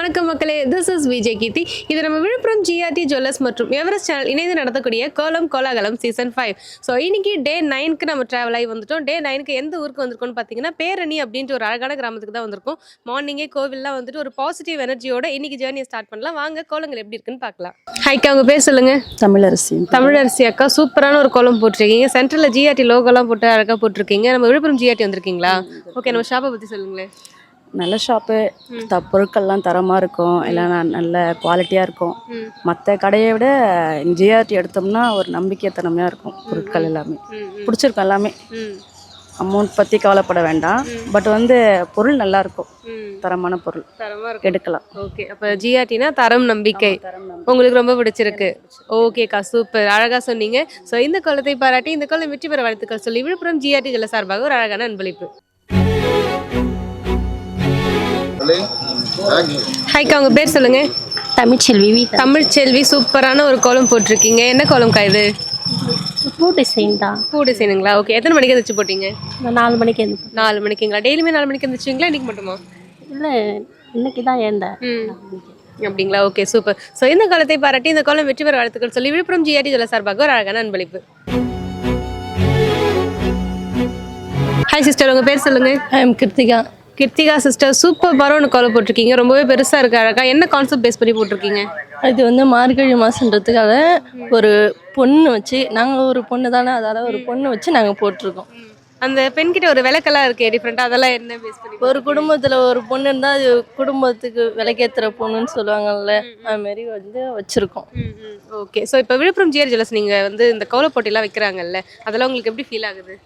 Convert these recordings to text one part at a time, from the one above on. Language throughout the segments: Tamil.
வணக்கம் மக்களே, திஸ் இஸ் விஜய் கீர்த்தி. இது நம்ம விழுப்புரம் ஜிஆர்டி ஜுவல்லர்ஸ் மற்றும் எவரெஸ்ட் சேனல் இணைந்து நடத்தக்கூடிய கோலம் கோலாகலம் சீசன் 5. ஸோ இன்னைக்கு டே 9க்கு நம்ம ட்ராவல் ஆகி வந்துட்டோம். டே 9க்கு எந்த ஊருக்கு வந்திருக்கோம்னு பார்த்தீங்கன்னா, பேரணி அப்படின்ட்டு ஒரு அழகான கிராமத்துக்கு தான் வந்திருக்கோம். மார்னிங்கே கோவில்லாம் வந்துட்டு ஒரு பாசிட்டிவ் எனர்ஜியோட இன்னைக்கு ஜேர்னியை ஸ்டார்ட் பண்ணலாம். வாங்க கோலங்கள் எப்படி இருக்குன்னு பார்க்கலாம். ஹைக்கா, அவங்க பேர் சொல்லுங்க. தமிழரசி. தமிழரசி அக்கா, சூப்பரான ஒரு கோலம் போட்டிருக்கீங்க. சென்டரில் ஜிஆர்டி லோகோலாம் போட்டு அழகாக போட்டிருக்கீங்க. நம்ம விழுப்புரம் ஜிஆர்டி வந்திருக்கீங்களா? ஓகே, நம்ம ஷாப்பை பற்றி சொல்லுங்களேன். நல்ல ஷாப்பு, பொருட்கள்லாம் தரமாக இருக்கும், எல்லாம் நல்ல குவாலிட்டியாக இருக்கும். மற்ற கடையை விட ஜிஆர்டி எடுத்தோம்னா ஒரு நம்பிக்கைத்தனமையாக இருக்கும். பொருட்கள் எல்லாமே பிடிச்சிருக்கும். எல்லாமே அமௌண்ட் பற்றி கவலைப்பட வேண்டாம். பட் பொருள் நல்லாயிருக்கும், தரமான பொருள் எடுக்கலாம். ஓகே, அப்போ ஜிஆர்டினா தரம் நம்பிக்கை உங்களுக்கு ரொம்ப பிடிச்சிருக்கு. ஓகேக்கா, சூப்பர், அழகாக சொன்னீங்க. ஸோ இந்த கோலத்தை பாராட்டி இந்த கோலம் வெற்றி பெற வாழ்த்துக்கள் சொல்லி விழுப்புரம் ஜிஆர்டி ஜுவல்லர்ஸ் சார்பாக ஒரு அழகான அன்பளிப்பு. ஹைக்கா, உங்க பேர் சொல்லுங்க. தமிழ்ச்செல்வி. தமிழ்ச்செல்வி, சூப்பரான ஒரு கோலம் போட்டிருக்கீங்க. என்ன கோலம்க்கா இது? பூ டிசைன் தான். பூ டிசைனுங்களா? ஓகே, எத்தனை மணிக்கு எந்திரிச்சு போட்டீங்க? 4 மணிக்கு எழுந்து. 4 மணிக்குங்களா? டெய்லியுமே 4 மணிக்கு எந்திரிச்சிங்களா, இன்னைக்கு மட்டுமா? இல்லை, இன்னைக்கு தான் எழுந்தேன். அப்படிங்களா? Okay, super. ஸோ இந்த கோலத்தை பாராட்டி இந்த கோலம் வெற்றி பெற வாழ்த்துக்கள் சொல்லி விழுப்புரம் ஜிஆர்டி ஜுவல்லர்ஸ் சார்பாக ஒரு அழகான அன்பளிப்பு. ஹாய் சிஸ்டர், உங்க பேர் சொல்லுங்க. கிருத்திகா. கிருத்திகா சிஸ்டர், சூப்பர் பரோன்னு கோலம் போட்டிருக்கீங்க. ரொம்பவே பெருசாக இருக்கு, அழகா. என்ன கான்செப்ட் பேஸ் பண்ணி போட்டிருக்கீங்க? இது மார்கழி மாதன்றதுக்காக ஒரு பொண்ணு வச்சு, நாங்கள் ஒரு பொண்ணு தானே, அதால் ஒரு பொண்ணு வச்சு நாங்கள் போட்டிருக்கோம். அந்த பெண்கிட்ட ஒரு விளக்கெல்லாம் இருக்கே டிஃப்ரெண்ட்டாக, அதெல்லாம் என்ன பேஸ் பண்ணி? ஒரு குடும்பத்தில் ஒரு பொண்ணு இருந்தால் அது குடும்பத்துக்கு விளக்கேற்றுற பொண்ணுன்னு சொல்லுவாங்கல்ல, அதுமாரி வச்சுருக்கோம். ஓகே, ஸோ இப்போ விழுப்புரம் ஜிஆர்டி ஜுவல்லர்ஸ் நீங்கள் இந்த கோல போட்டிலாம் வைக்கிறாங்கல்ல, அதெல்லாம் உங்களுக்கு எப்படி ஃபீல் ஆகுது?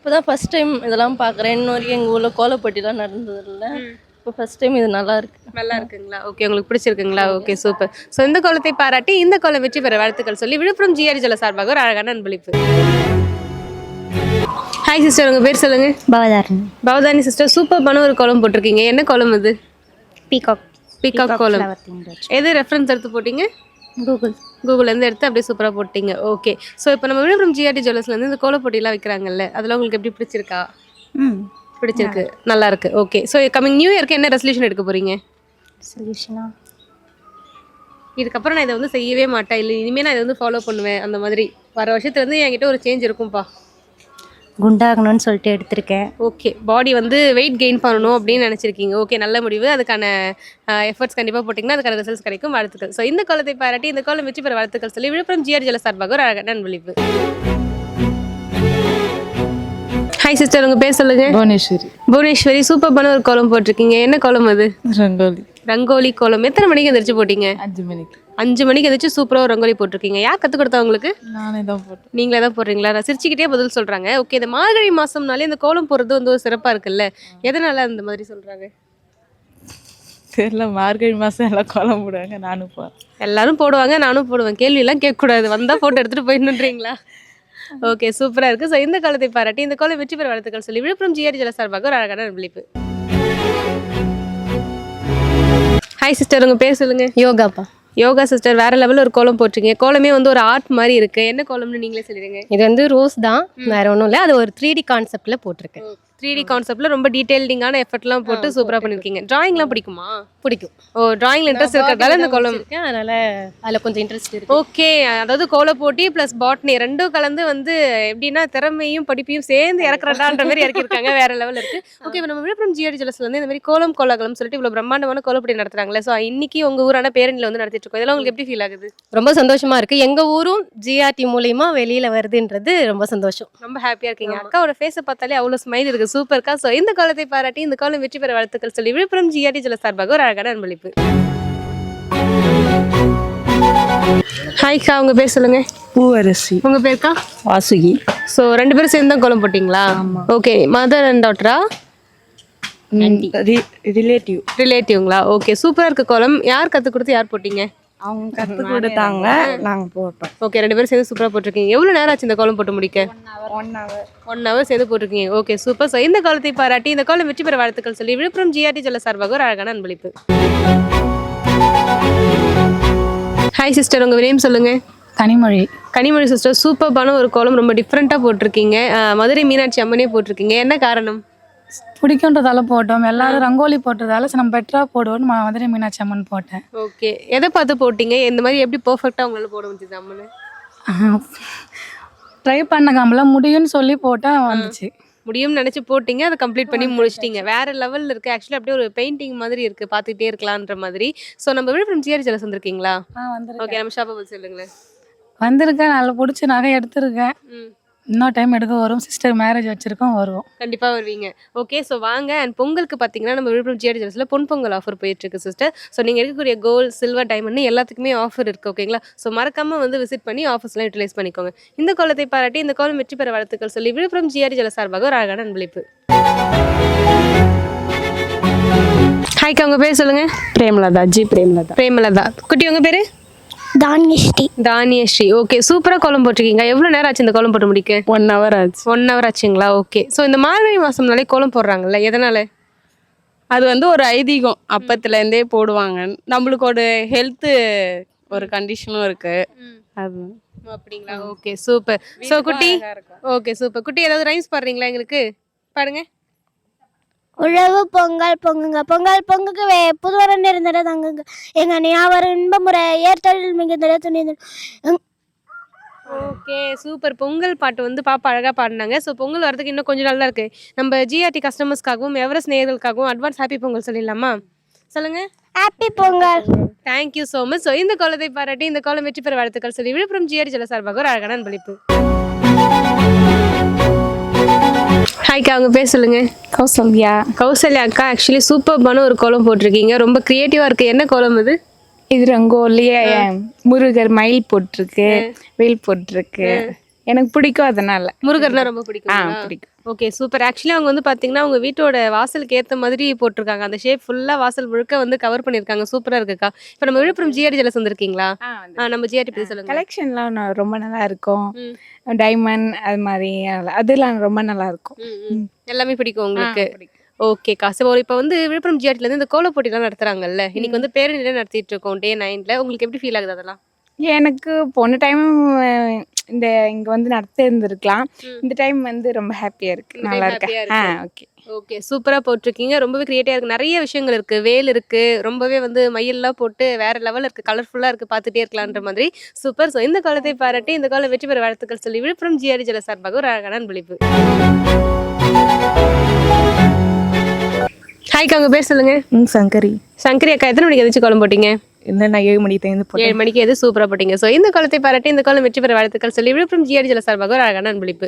இப்போ தான் ஃபஸ்ட் டைம் இதெல்லாம் பார்க்குறேன். இன்ன வரைக்கும் எங்கள் ஊரில் கோலப்பட்டிலாம் நடந்ததில்லை. இப்போ ஃபஸ்ட் டைம் இது நல்லா இருக்குங்களா? ஓகே, உங்களுக்கு பிடிச்சிருக்குங்களா? Okay, super. ஸோ இந்த கோலத்தை பாராட்டி இந்த கோலம் வெற்றி பெற வாழ்த்துக்கள் சொல்லி விழுப்புரம் ஜிஆர்டி ஜுவல்லர்ஸ் சார்பாக ஒரு அழகான அன்பளிப்பு. ஹாய் சிஸ்டர், உங்கள் பேர் சொல்லுங்க. பவதாரணி. பவதாரணி சிஸ்டர், சூப்பர் பண்ண ஒரு கோலம் போட்டிருக்கீங்க. என்ன கோலம் இது? பீகாக் கோலம். எது ரெஃபரன்ஸ் எடுத்து போட்டீங்க? கூகுள்லேருந்து எடுத்து அப்படியே சூப்பராக போட்டிங்க. ஓகே, ஸோ இப்போ நம்ம விழுப்புரம் ஜிஆர்டி ஜுவல்லர்ஸ்லேருந்து இந்த கோல போட்டிலாம் வைக்கிறாங்கல்ல, அதெல்லாம் உங்களுக்கு எப்படி பிடிச்சிருக்கா? பிடிச்சிருக்கு, நல்லா இருக்கு. ஓகே, ஸோ கமிங் நியூ இயர்க்கு என்ன ரெசல்யூஷன் எடுக்க போறீங்க? சொல்யூஷனா, இதுக்கப்புறம் நான் இதை செய்யவே மாட்டேன், இல்லை இனிமேல் நான் இதை ஃபாலோ பண்ணுவேன், அந்த மாதிரி வர வருஷத்துலேருந்து என்கிட்ட ஒரு சேஞ்ச் இருக்கும்பா. குண்டாகணும்னு சொல்லிட்டு எடுத்திருக்கேன். ஓகே, பாடி வெயிட் கெயின் பண்ணணும் அப்படின்னு நினச்சிருக்கீங்க. ஓகே, நல்ல முடிவு. அதுக்கான எஃபர்ட்ஸ் கண்டிப்பாக போட்டிங்கன்னா அதுக்கான ரிசல்ட்ஸ் கிடைக்கும். வாழ்த்துக்கள். ஸோ இந்த கோலத்தை பாராட்டி இந்த கோலம் வெற்றி பெற வாழ்த்துக்கள் சொல்லி விழுப்புரம் ஜிஆர்டி ஜுவல்லர்ஸ் சார்பாக ஒரு அழகான அன்பளிப்பு. ஹாய் சிஸ்டர், உங்கள் பேர் சொல்லுங்க. புவனேஸ்வரி. புவனேஸ்வரி, சூப்பர் பண்ண ஒரு கோலம் போட்டிருக்கீங்க. என்ன கோலம் அது? ரங்கோலி கோலம். எத்தனை மணிக்கு எந்திரிச்சு போட்டீங்க? 5 மணிக்கு. 5 மணிக்கு எந்திரிச்சு சூப்பராக ஒரு ரங்கோலி போட்டிருக்கீங்க. யார் கற்றுக் கொடுத்தா உங்களுக்கு? நானே தான் போட்டேன். நீங்களே தான் போடுறீங்களா? நான் சிரிச்சுக்கிட்டே பதில் சொல்கிறாங்க. ஓகே, இந்த மார்கழி மாதம்னாலே இந்த கோலம் போடுறது ஒரு சிறப்பாக இருக்குல்ல, எதனால அந்த மாதிரி சொல்கிறாங்க தெரியல. மார்கழி மாதம் எல்லாம் கோலம் போடுவாங்க, நானும் போடுவேன். எல்லாரும் போடுவாங்க, நானும் போடுவேன். கேள்வியெல்லாம் கேட்கக்கூடாது, வந்தால் ஃபோட்டோ எடுத்துகிட்டு போயிடணுன்றீங்களா? ஓகே, சூப்பராக இருக்குது. ஸோ இந்த கோலத்தை பாராட்டி இந்த கோலம் வெற்றி பெற வாழ்த்துக்கள் சொல்லி விழுப்புரம் ஜிஆர்டி ஜுவல்லர்ஸ் சார்பாக ஒரு அழகான அன்பளிப்பு. ஹாய் சிஸ்டர், உங்கள் பேர் சொல்லுங்கள். யோகாப்பா. யோகா சிஸ்டர், வேற லெவலில் ஒரு கோலம் போட்டிருக்கீங்க. கோலமே ஒரு ஆர்ட் மாதிரி இருக்குது. என்ன கோலம்னு நீங்களே சொல்லிடுங்க. இது ரோஸ் தான், வேற ஒன்றும் இல்லை. அது ஒரு 3D கான்செப்டில் போட்டிருக்கேன். 3D கான்செப்டில் ரொம்ப டீட்டெயிலிங்கான எஃபர்ட்லாம் போட்டு சூப்பராக பண்ணியிருக்கீங்க. ட்ராயிங்லாம் பிடிக்குமா? பிடிக்கும். ஓ, ட்ராயிங்கில் இன்ட்ரெஸ்ட் இருக்கிறதால இந்த கோலம் அதனால் அதில் கொஞ்சம் இன்ட்ரெஸ்ட் இருக்குது. ஓகே, அதாவது கோல போட்டி ப்ளஸ் பாட்னி ரெண்டும் கலந்து எப்படின்னா திறமையும் படிப்பையும் சேர்ந்து இறக்குறடான்ற மாதிரி இறக்கிருக்காங்க. வேற லெவல் இருக்குது. ஓகே, இப்போ நம்ம விழுப்புரம் ஜிஆர்டி ஜுவல்லர்ஸ்ல இந்த மாதிரி கோலம் கோலாகலம் சொல்லிட்டு இவ்வளோ பிரம்மாண்டமான கோலப்படி நடத்துறாங்களே, ஸோ இன்னைக்கு உங்கள் ஊரான பேரணியில் நடத்திட்டு இருக்கோம். இதெல்லாம் உங்களுக்கு எப்படி ஃபீல் ஆகுது? ரொம்ப சந்தோஷமா இருக்குது. எங்கள் ஊரும் ஜிஆர்டி மூலியமா வெளியில் வருதுன்றது ரொம்ப சந்தோஷம். ரொம்ப ஹாப்பியாக இருக்கீங்க. அக்காவோட ஃபேஸை பார்த்தாலே அவ்வளோ ஸ்மைல் இருக்குது. சூப்பர்க்கா. ஸோ இந்த கோலத்தை பாராட்டி இந்த கோலம் வெற்றி பெற வாழ்த்துக்கள் சொல்லி விழுப்புரம் ஜிஆர்டி ஜுவல்லர்ஸ் சார்பாக ஒரு அழகான அன்பளிப்பு. ஹாய்க்கா, உங்கள் பேர் சொல்லுங்க. பூவரசி. உங்கள் பேருக்கா? வாசுகி. ஸோ 2 பேரும் சேர்ந்து தான் கோலம் போட்டிங்களா? ஓகே, மதர் அண்ட் டாட்டரா? ரிலேட்டிவ்ங்களா? ஓகே, சூப்பராக இருக்குது கோலம். யார் கற்றுக் கொடுத்து யார் போட்டிங்க? அவங்க கற்றுக் கொடுத்தாங்க, நாங்கள் போட்டோம். ஓகே, 2 பேரும் சேர்ந்து சூப்பராக போட்டிருக்கீங்க. எவ்வளோ நேரம் ஆச்சு இந்த கோலம் போட்டு முடிக்க? 1 hour சேர்ந்து போட்டிருக்கீங்க. Okay, super. ஸோ இந்த கோலத்தை பாராட்டி இந்த கோலம் வெற்றி பெற வாழ்த்துக்கள் சொல்லி விழுப்புரம் ஜிஆர்டி ஜுவல்லர்ஸ் சார்பாக ஒரு அழகான அன்பளிப்பு. ஹாய் சிஸ்டர், உங்கள் நேம் சொல்லுங்க. கனிமொழி. கனிமொழி சிஸ்டர், சூப்பரான ஒரு கோலம், ரொம்ப டிஃப்ரெண்ட்டாக போட்டிருக்கீங்க. மதுரை மீனாட்சி அம்மனே போட்டிருக்கீங்க. என்ன காரணம்? பிடிக்குன்றதால போட்டோம். எல்லாரும் ரங்கோலி போட்டதால சரி நம்ம பெட்டராக போடுவோம்னு மதுரை மீனாட்சி அம்மன் போட்டேன். ஓகே, எதை பார்த்து போட்டீங்க? இந்த மாதிரி எப்படி பெர்ஃபெக்டாக உங்களால போட முடிஞ்சது அம்மனு? ட்ரை பண்ண முடியும்னு சொல்லி போட்டேன், வந்துச்சு. முடியும்னு நினச்சி போட்டிங்க, அதை கம்ப்ளீட் பண்ணி முடிச்சிட்டிங்க. வேறு லெவலில் இருக்குது. ஆக்சுவலி அப்படியே ஒரு பெயிண்டிங் மாதிரி இருக்குது, பார்த்துக்கிட்டே இருக்கலான்ற மாதிரி. ஸோ நம்ம விழுப்புரம் ஜிஆர்டி ஜுவல்லர்ஸ் வந்திருக்கீங்களா? ஓகே, நம்ம ஷாப்பை பற்றி சொல்லுங்களேன். வந்திருக்கேன், நல்லா பிடிச்சி நகை எடுத்திருக்கேன். இன்னொரு டைம் எடுக்க வரும். சிஸ்டர் மேரேஜ் வச்சுருக்கோம், வருவோம். கண்டிப்பாக வருவீங்க. ஓகே, ஸோ வாங்க. அண்ட் பொங்கலுக்கு பார்த்தீங்கன்னா நம்ம விழுப்புரம் ஜிஆர்டி ஜுவல்லர்ஸில் பொங்கல் ஆஃபர் போயிட்டுருக்கு சிஸ்டர். ஸோ நீங்கள் எடுக்கக்கூடிய கோல்டு, சில்வர், டைமண்ட் எல்லாத்துக்குமே ஆஃபர் இருக்குது. ஓகேங்களா? ஸோ மறக்காமல் வந்து விசிட் பண்ணி ஆஃபர்ஸ்லாம் யூட்டிலைஸ் பண்ணிக்கோங்க. இந்த கோலத்தை பாராட்டி இந்த கோலம் வெற்றி பெற வாழ்த்துக்கள் சொல்லி விழுப்புரம் ஜிஆர்டி ஜுவல்லர்ஸ் சார்பாக ஒரு அழகான அன்பளிப்பு. ஹாய்க்கா, உங்கள் பேர் சொல்லுங்கள். பிரேமலதா. பிரேமலதா. பிரேமலதா. குட்டி, உங்கள் பேர்? தானியஸ்ரீ. தானியஸ்ரீ. ஓகே, சூப்பராக கோலம் போட்டிருக்கீங்க. எவ்வளோ நேரம் ஆச்சு இந்த கோலம் போட்டு முடிக்க? 1 hour ஆச்சு. 1 hour ஆச்சுங்களா? ஓகே. ஸோ இந்த மார்கழி மாதம்னாலே கோலம் போடுறாங்கல்ல, எதனால்? அது வந்து ஒரு ஐதீகம், அப்பத்துலேருந்தே போடுவாங்க. நம்மளுக்கு ஒரு ஹெல்த்து ஒரு கண்டிஷனும் இருக்கு. அது அப்படிங்களா? Okay, super. ஸோ குட்டி, ஓகே சூப்பர். குட்டி, ஏதாவது ரைம்ஸ் பாடுறீங்களா எங்களுக்கு? பாடுங்க. உழவு பொங்கல் பொங்குங்க, பொங்கல் பொங்குக்கு புதுவரன் இருந்தட தங்குங்க, எங்க ஞாபகம் இன்பமுறை ஏற்றல் மிகுந்த துணி. Okay, super. பொங்கல் பாட்டு வந்து பாப்பா அழகாக பாடினாங்க. ஸோ பொங்கல் வரதுக்கு இன்னும் கொஞ்சம் நல்லா இருக்கு. நம்ம ஜிஆர்டி கஸ்டமர்ஸ்க்காகவும் எவரெஸ்ட் நேயர்களுக்காகவும் அட்வான்ஸ் ஹாப்பி பொங்கல் சொல்லிடலாமா? சொல்லுங்க. Happy Pongal. Thank you so much. So இந்த கோலத்தை பாராட்டி இந்த கோலம் வெற்றி பெற வாழ்த்துக்கள் சொல்லி விழுப்புரம் ஜிஆர்டி ஜுவல்லர்ஸ் சார்பாக ஒரு அழகான அன்பளிப்பு. ஹாய்க்கா, அவங்க பேர் சொல்லுங்க. கௌசல்யா. கௌசல்யா அக்கா, ஆக்சுவலி சூப்பர்பான ஒரு கோலம் போட்டிருக்கீங்க. ரொம்ப கிரியேட்டிவா இருக்கு. என்ன கோலம் இது? இது ரங்கோலியே முருகர் மயில் போட்டிருக்கு, வெயில் போட்டிருக்கு. எனக்கு பிடிக்கும், அதனால முருகர்னா ரொம்ப பிடிக்கும். பிடிக்கும். Okay, super. ஆக்சுவலி அவங்க வந்து பார்த்தீங்கன்னா அவங்க வீட்டோட வாசலுக்கு ஏற்ற மாதிரி போட்டிருக்காங்க. அந்த ஷேப் ஃபுல்லாக வாசல் முழுக்க வந்து கவர் பண்ணியிருக்காங்க. சூப்பராக இருக்குக்கா. இப்போ நம்ம விழுப்புரம் ஜிஆர்டி ஜுவல்லர்ஸ் வந்திருக்கீங்களா? நம்ம ஜிஆர்டி பற்றி சொல்லுங்க. கலெக்ஷன்லாம் ரொம்ப நல்லா இருக்கும். டைமண்ட் அது மாதிரி அதெல்லாம் ரொம்ப நல்லா இருக்கும். எல்லாமே பிடிக்கும் உங்களுக்கு? ஓகேக்கா. ஸோ இப்போ வந்து விழுப்புரம் ஜிஆர்டிலேருந்து இந்த கோல போட்டிலாம் நடத்துறாங்கல்ல, இன்னைக்கு வந்து பேரணியில நடத்திட்டு இருக்கோம் Day 9ல. உங்களுக்கு எப்படி ஃபீல் ஆகுது அதெல்லாம்? எனக்கு போன டைம் இந்த இங்க வந்து நடத்த இருந்திருக்கலாம். இந்த டைம் வந்து ரொம்ப ஹாப்பியா இருக்கு, நல்லா இருக்கு. ஓகே ஓகே, சூப்பராக போட்டிருக்கீங்க. ரொம்பவே கிரியேட்டிவாக இருக்குது. நிறைய விஷயங்கள் இருக்குது. வேல் இருக்குது. ரொம்பவே வந்து மயிலெலாம் போட்டு வேறு லெவலில் இருக்குது. கலர்ஃபுல்லாக இருக்குது. பார்த்துட்டே இருக்கலான்ற மாதிரி. சூப்பர். ஸோ இந்த காலத்தை பாராட்டி இந்த காலம் வெற்றி பெற வாழ்த்துக்கள் சொல்லி விழுப்புரம் ஜிஆர்டி ஜுவல்லர்ஸ் சார்பாக ஒரு அழகான அன்பளிப்பு. ஹாய்க்கா, உங்கள் பேர் சொல்லுங்க. சங்கரி. சங்கரி அக்கா, எத்தனை மணிக்கு எதாச்சும் கோலம் போட்டீங்க? இல்லை, நான் 7 மணிக்கு தேர்ந்து போட்டேன். 7 மணிக்கு எது சூப்பராக போட்டீங்க. ஸோ இந்த காலத்தை பாராட்டி இந்த காலம் வெற்றி பெற வாழ்த்துக்கள் சொல்லி விழுப்புரம் ஜிஆர்டி ஜுவல்லர்ஸ் சார்பாக ஒரு அழகான அன்பளிப்பு.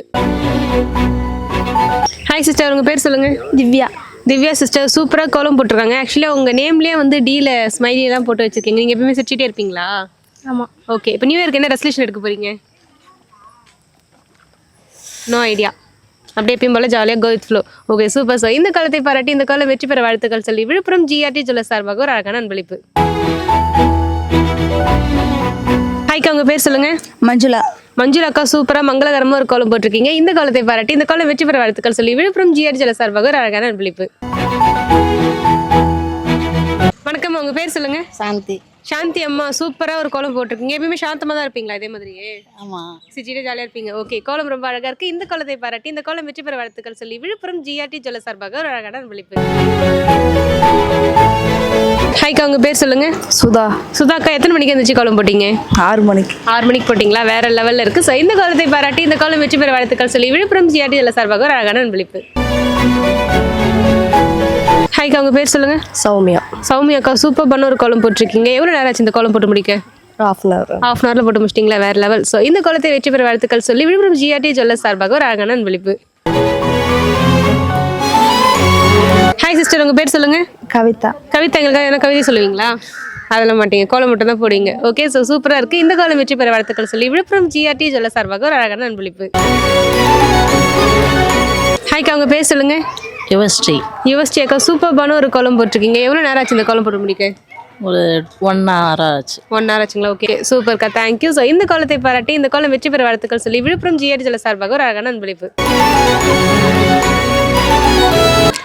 ஹாய் சிஸ்டர், உங்கள் பேர் சொல்லுங்கள். திவ்யா. திவ்யா சிஸ்டர், சூப்பராக கோலம் போட்டிருக்காங்க. ஆக்சுவலி உங்கள் நேம்லேயே வந்து டீல ஸ்மைலியெல்லாம் போட்டு வச்சுருக்கீங்க. நீங்கள் எப்பவுமே சிரிச்சிட்டே இருப்பீங்களா? ஆமாம். ஓகே, இப்போ நியூ இயர்க்கு என்ன ரெசல்யூஷன் எடுக்க போகிறீங்க? No idea. அப்படியே எப்பயும் போல ஜாலியாக go with flow. Okay, super. So இந்த காலத்தை பாராட்டி இந்த காலம் வெற்றி பெற வாழ்த்துக்கள் சொல்லி விழுப்புரம் ஜிஆர்டி ஜுவல்லர்ஸ் சார்பாக ஒரு அழகான அன்பளிப்பு. ஹாய்க்கா, உங்கள் பேர் சொல்லுங்கள். மஞ்சுளா. மஞ்சுளா அக்கா, சூப்பராக மங்களகரமாக ஒரு கோலம் போட்டிருக்கீங்க. இந்த காலத்தை பாராட்டி இந்த காலம் வெற்றி பெற வாழ்த்துக்கள் சொல்லி விழுப்புரம் ஜிஆர்டி ஜுவல்லர்ஸ் சார்பாக ஒரு அழகான அன்பளிப்பு. வணக்கம், உங்கள் பேர் சொல்லுங்கள். சாந்தி. சாந்தி அம்மா, சூப்பராக ஒரு கோலம் போட்டிருக்கீங்க. எப்பயுமே சாந்தமாக தான் இருப்பீங்களா இதே மாதிரியே? ஆமாம். சிரிச்சிட்டே ஜாலியாக இருப்பீங்க. ஓகே, கோலம் ரொம்ப அழகாக இருக்குது. இந்த கோலத்தை பாராட்டி இந்த கோலம் வெற்றி பெற வாழ்த்துக்கள் சொல்லி விழுப்புரம் ஜிஆர்டி ஜுவல்லர்ஸ் சார்பாக ஒரு அழகான அன்பளிப்பு. ஹாய்க்கா, உங்கள் பேர் சொல்லுங்கள். சுதா. சுதாக்கா, எத்தனை மணிக்கு எழுந்திரிச்சு கோலம் போட்டீங்க? 6 மணிக்கு. 6 மணிக்கு போட்டிங்களா? வேறு லெவலில் இருக்குது. ஸோ இந்த கோலத்தை பாராட்டி இந்த கோலம் வெற்றி பெற வாழ்த்துக்கள் சொல்லி விழுப்புரம் ஜிஆர்டி ஜுவல்லர்ஸ் சார்பாக ஒரு அழகான அன்பளிப்பு. ஹாய்க்கா, உங்கள் பேர் சொல்லுங்கள். சௌமியா. சௌமியா அக்கா, சூப்பர் பண்ண ஒரு கோலம் போட்டிருக்கீங்க. எவ்வளோ நேரம் ஆச்சு இந்த கோலம் போட்டு முடிக்க? ½ hour. ½ hourல போட்டு முடிச்சிட்டிங்களா? வேறு லெவல். ஸோ இந்த கோலத்தை வெற்றி பெற வாழ்த்துக்கள் சொல்லி விழுப்புரம் ஜிஆர்டி ஜுவல்லர்ஸ் சார்பாக ஒரு அழகான அன்பளிப்பு. ஹாய் சிஸ்டர், உங்கள் பேர் சொல்லுங்கள். கவிதா. கவிதா, எங்களுக்காக என்ன கவிதை சொல்லுவீங்களா? அதெல்லாம் மாட்டீங்க, கோலம் மட்டும் தான் போடுவீங்க. ஓகே, ஸோ சூப்பராக இருக்குது. இந்த கோலம் வெற்றி பெற வாழ்த்துக்கள் சொல்லி விழுப்புரம் ஜிஆர்டி ஜுவல்லர்ஸ் சார்பாக ஒரு அழகான அன்பளிப்பு. ஹாய்க்கா, உங்கள் பேர் சொல்லுங்கள். யுவஸ்ரீ. யுவஸ்ரீ அக்கா, சூப்பர்பான ஒரு கோலம் போட்டிருக்கீங்க. எவ்வளோ நேரம் ஆச்சு இந்த கோலம் போட்டு முடிக்க? ஒரு 1 hour ஆச்சு. 1 hour ஆச்சுங்களா? ஓகே, சூப்பர்க்கா, தேங்க்யூ. ஸோ இந்த கோலத்தை பாராட்டி இந்த கோலம் வெற்றி பெற வாழ்த்துக்கள் சொல்லி விழுப்புரம் ஜிஆர்டி ஜுவல்லர்ஸ் சார்பாக ஒரு அழகான அன்பளிப்பு.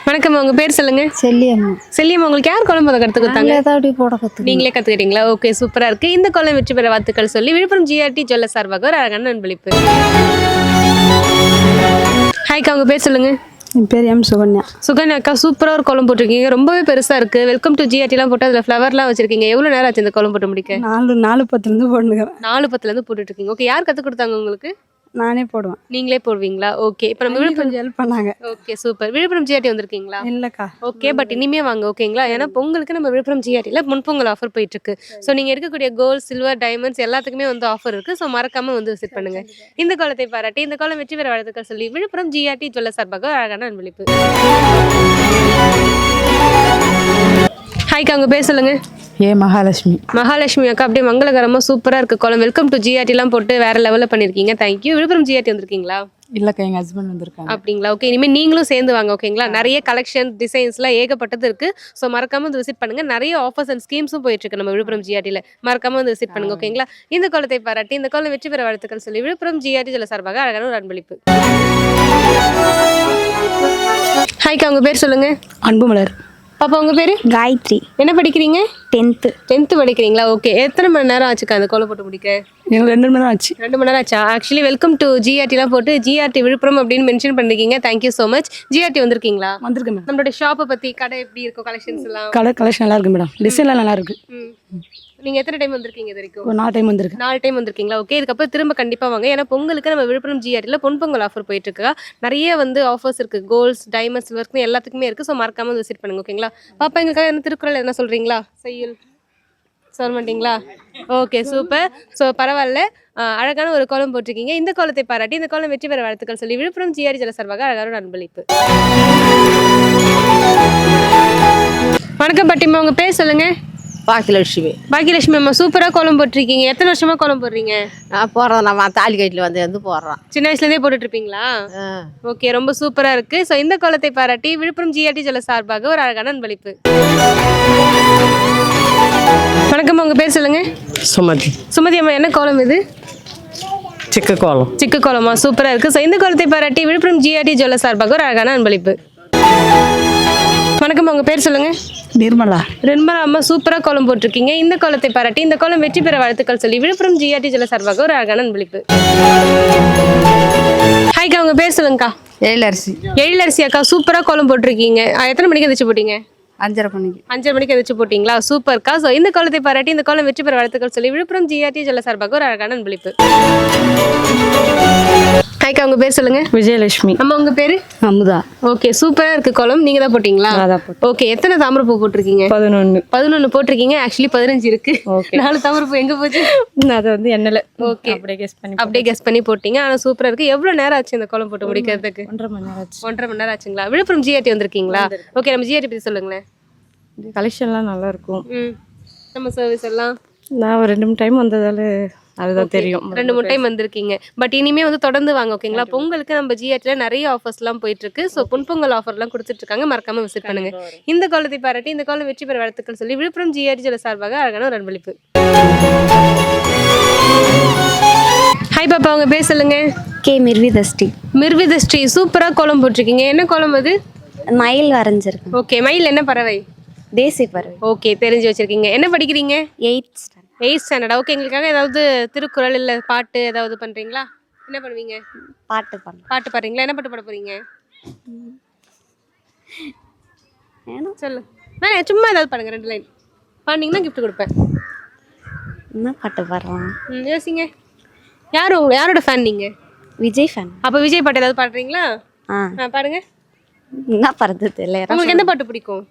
வணக்கம், உங்கள் பேர் சொல்லுங்கள். செல்லியம்மா. செல்லியம்மா, உங்களுக்கு யார் கோலம் போட கற்றுக் கொடுத்தாங்க? ஏதாவது போட கற்றுக்க. நீங்களே கற்றுக்கிட்டீங்களா? ஓகே, சூப்பராக இருக்குது. இந்த கோலம் வெற்றி பெற வாழ்த்துக்கள் சொல்லி விழுப்புரம் ஜிஆர்டி ஜுவல்லர்ஸ் சார்பாக ஒரு அழகான அன்பளிப்பு. ஹாய்க்கா, உங்கள் பேர் சொல்லுங்கள். என் பேர் எம் சுகன்யா. சுகன்யா அக்கா சூப்பராக ஒரு கோலம் போட்டிருக்கீங்க, ரொம்பவே பெருசாக இருக்குது. வெல்கம் டு ஜிஆர்டிலாம் போட்டு அதில் ஃப்ளவர்லாம் வச்சிருக்கீங்க. எவ்வளோ நேரம் ஆச்சு இந்த கோலம் போட்டு முடிக்க? 4:10 போட்டுக்கிறேன். 4:10 போட்டுட்ருக்கீங்க. ஓகே, யார் கற்றுக் கொடுத்தாங்க உங்களுக்கு? நானே போடுவேன். நீங்களே போடுவீங்களா? ஓகே, இப்போ நம்ம விழுப்புரம் கொஞ்சம் ஹெல்ப் பண்ணாங்க. Okay super. விழுப்புரம் ஜிஆர்டி வந்திருக்கீங்களா? இல்லைக்கா. ஓகே, பட் இனிமே வாங்க ஓகேங்களா? ஏன்னா பொங்கலுக்கு நம்ம விழுப்புரம் ஜிஆர்டியில் முன்பொங்கல் ஆஃபர் போயிட்டு இருக்கு. ஸோ நீங்கள் இருக்கக்கூடிய கோல்ட், சில்வர், டைமண்ட்ஸ் எல்லாத்துக்குமே வந்து ஆஃபர் இருக்குது. ஸோ மறக்காம வந்து விசிட் பண்ணுங்க. இந்த கோலத்தை பாராட்டி இந்த கோலம் வெற்றி பெற வாழ்த்துக்கள் சொல்லி விழுப்புரம் ஜிஆர்டி ஜுவல்லர்ஸ் சார்பாக அழகான அன்பளிப்பு. ஹாய்க்கா, உங்க பேர் சொல்லுங்க. மகாலட்சுமி. மகாலட்சுமி அக்கா, அப்படியே மங்களகரமாக சூப்பராக இருக்குது கோலம். வெல்கம் டு ஜிஆர்டிலாம் போட்டு வேற லெவலில் பண்ணியிருக்கீங்க. தேங்க்யூ. விழுப்புரம் ஜிஆர்டி வந்திருக்கீங்களா? இல்லைக்கா, எங்கள் ஹஸ்பண்ட் வந்திருக்காங்க. அப்படிங்களா? ஓகே, இனிமேல் நீங்களும் சேர்ந்து வாங்க ஓகேங்களா? நிறைய கலெக்ஷன் டிசைன்ஸ்லாம் ஏகப்பட்டது இருக்குது. ஸோ மறக்காம வந்து விசிட் பண்ணுங்கள். நிறைய ஆஃபர்ஸ் அண்ட் ஸ்கீம்ஸும் போயிட்டுருக்கு நம்ம விழுப்புரம் ஜிஆர்டியில். மறக்காம வந்து விசிட் பண்ணுங்க ஓகேங்களா? இந்த கோலத்தை பாராட்டி இந்த கோலம் வெற்றி பெற வாழ்த்துக்கள் சொல்லி விழுப்புரம் ஜிஆர்டி ஜுவல்லர்ஸ் சார்பாக அழகான ஒரு அன்பளிப்பு. ஹாய்க்கா, உங்கள் பேர் சொல்லுங்க. அன்புமலர். பாப்பா, உங்கள் பேர்? காயத்ரி. என்ன படிக்கிறீங்க? 10th படிக்கிறீங்களா? ஓகே, எத்தனை மணி நேரம் ஆச்சுக்கா அந்த கோலம் போட்டு முடிக்க? எங்களுக்கு 2 மணி நேரம் ஆச்சு. 2 மணி நேரம் ஆச்சா? ஆக்சுவலி வெல்கம் டு ஜிஆர்டிலாம் போட்டு ஜிஆர்டி விழுப்புரம் அப்படின்னு மென்ஷன் பண்ணிருக்கீங்க. Thank you so much. ஜிஆர்டி வந்திருக்கீங்களா? வந்திருக்கேன் மேடம். நம்மளோட ஷாப்பை பற்றி, கடை எப்படி இருக்கும், கலெக்ஷன்ஸ் எல்லாம்? கலெக்ஷன் நல்லா இருக்கு மேடம். டிசைன்லாம் நல்லா இருக்கு. நீங்கள் எத்தனை டைம் வந்திருக்கீங்க இது வரைக்கும்? ஒரு 4 டைம் வந்திருக்கு. 4 டைம் வந்திருக்கீங்களா? ஓகே, இதுக்கப்புறம் திரும்ப கண்டிப்பாக வாங்க. ஏன்னா பொங்கலுக்கு நம்ம விழுப்புரம் ஜிஆர்டியில் பொன்பொங்கல் ஆஃபர் போயிட்டு இருக்கா. நிறைய வந்து ஆஃபர்ஸ் இருக்குது. கோல்ட்ஸ், டைமண்ட்ஸ், சில்வர்ஸ்க்கு எல்லாத்துக்குமே இருக்குது. ஸோ மறக்காம வந்து விசிட் பண்ணுங்க ஓகேங்களா? பாப்பா, எங்களுக்காக என்ன திருக்குறள் என்ன சொல்கிறீங்களா? செய்யுள் சொல்ல மாட்டீங்களா? Okay super. ஸோ பரவாயில்ல, அழகான ஒரு கோலம் போட்டிருக்கீங்க. இந்த கோலத்தை பாராட்டி இந்த கோலம் வெற்றி பெற வாழ்த்துக்கள் சொல்லி விழுப்புரம் ஜிஆர்டி ஜுவல்லர்ஸ் சார்பாக அழகான ஒரு அன்பளிப்பு. வணக்கம் பாட்டிமா, உங்கள் பேர் சொல்லுங்க. பாக்கியலட்சுமி. பாக்கியலட்சுமி அம்மா, சூப்பராக கோலம் போட்டிருக்கீங்க. எத்தனை வருஷமா கோலம் போடுறீங்க? நான் போடுறேன், நம்ம தாலி கட்டில் வந்து போடுறோம். சின்ன வயசுலேருந்தே போட்டுட்டு இருப்பீங்களா? ஓகே, ரொம்ப சூப்பராக இருக்கு. ஸோ இந்த கோலத்தை பாராட்டி விழுப்புரம் ஜிஆர்டி ஜுவல்லர்ஸ் சார்பாக ஒரு அழகான அன்பளிப்பு. வணக்கம், உங்க பேர் சொல்லுங்க. சுமதி. சுமதி அம்மா, என்ன கோலம் இது? சிக்கு கோலம். சிக்கு கோலமா? சூப்பராக இருக்கு. ஸோ இந்த கோலத்தை பாராட்டி விழுப்புரம் ஜிஆர்டி ஜுவல்லர்ஸ் சார்பாக ஒரு அழகான அன்பளிப்பு. வணக்கம், உங்க பேர் சொல்லுங்க. நிர்மலா. நிர்மலா அம்மா, சூப்பராக கோலம் போட்டிருக்கீங்க. இந்த கோலத்தை பாராட்டி இந்த கோலம் வெற்றி பெற வாழ்த்துக்கள் சொல்லி விழுப்புரம் ஜிஆர்டி ஜுவல்லர்ஸ் சார்பாக ஒரு அழகான அன்பளிப்பு. ஹாய்க்கா, உங்க பேர் சொல்லுங்கக்கா. எழிலரசி. எழிலரசி அக்கா, சூப்பராக கோலம் போட்டிருக்கீங்க. எத்தனை மணிக்கு எந்திரிச்சு போட்டீங்க? 5:30 மணிக்கு. 5:30 மணிக்கு எந்திரிச்சு போட்டிங்களா? சூப்பர்க்கா. ஸோ இந்த கோலத்தை பாராட்டி இந்த கோலம் வெற்றி பெற வாழ்த்துக்கள் சொல்லி விழுப்புரம் ஜிஆர்டி ஜுவல்லர்ஸ் சார்பாக ஒரு அழகான அன்பளிப்பு. ஹாய்க்கா, உங்க பேர் சொல்லுங்க. விஜயலட்சுமி. அம்மா, உங்க பேரு? அமுதா. ஓகே, சூப்பரா இருக்கு கோலம். நீங்க தான் போட்டீங்களா? ஓகே, எத்தனை தாமரை பூ போட்டிருக்கீங்க? 11 போட்டிருக்கீங்க. ஆக்சுவலி 15 இருக்கு. 4 தாமரை பூ எங்க போச்சு? அது வந்து எண்ணெயில. ஓகே, அப்படியே கெஸ் பண்ணி போட்டீங்க. ஆனா சூப்பரா இருக்கு. எவ்வளவு நேரம் ஆச்சு இந்த கோலம் போட்டு முடிக்கிறதுக்கு? 1.5 மணி நேரம் ஆச்சு. 1.5 மணி நேரம் ஆச்சுங்களா? விழுப்புரம் ஜிஆர்டி வந்திருக்கீங்களா? ஓகே, நம்ம ஜிஆர்டி பத்தி சொல்லுங்களேன். கலெக்ஷன்லாம் நல்லா இருக்கும். நம்ம சர்வீஸ் எல்லாம் நான் ஒரு 2 டைம் வந்ததால அதுதான் தெரியும். 2-3 டைம் வந்திருக்கீங்க. பட் இனிமே வந்து தொடர்ந்து வாங்க ஓகேங்களா? பொங்கலுக்கு நம்ம ஜிஆர்டில நிறைய ஆஃபர்ஸ்லாம் போயிட்டு இருக்கு. ஸோ பொன்பொங்கல் ஆஃபர்லாம் கொடுத்துட்டு இருக்காங்க. மறக்காம விசிட் பண்ணுங்க. இந்த கோலத்தை பாராட்டி இந்த கோலம் வெற்றி பெற வாழ்த்துக்கள் சொல்லி விழுப்புரம் ஜிஆர்டி ஜுவல்லர்ஸ் சார்பாக அழகான ஒரு அன்பளிப்பு. ஹாய் பாப்பா, உங்க பேர் சொல்லுங்க. கே மிர்விதஸ்ரீ. மிர்விதஸ்ரீ, சூப்பராக கோலம் போட்டிருக்கீங்க. என்ன கோலம் அது? மயில் வரைஞ்சிருக்கேன். ஓகே, மயில் என்ன பறவை? தேசி பறவை. ஓகே, தெரிஞ்சு வச்சிருக்கீங்க. என்ன படிக்கிறீங்க? 8th standard. 8th standard. Okay, எங்களுக்காக ஏதாவது திருக்குறள் இல்லை பாட்டு ஏதாவது பண்ணுறீங்களா? என்ன பண்ணுவீங்க? பாட்டு பண்ண. பாட்டு பாடுறீங்களா? என்ன பாட்டு பாட போறீங்க? சொல்லு. நான் சும்மா ஏதாவது பாடுங்க, 2 லைன் பாடினீங்கன்னா கிஃப்ட் கொடுப்பேன். என்ன பாட்டு பாடுறான்? யோசிங்க. யாரோட ஃபேன் நீங்க? விஜய் ஃபேன். அப்போ விஜய் பாட்டு ஏதாவது பாடுறீங்களா? பாடுங்க. என்ன பாடுறது தெரியல. உங்களுக்கு எந்த பாட்டு பிடிக்கும்?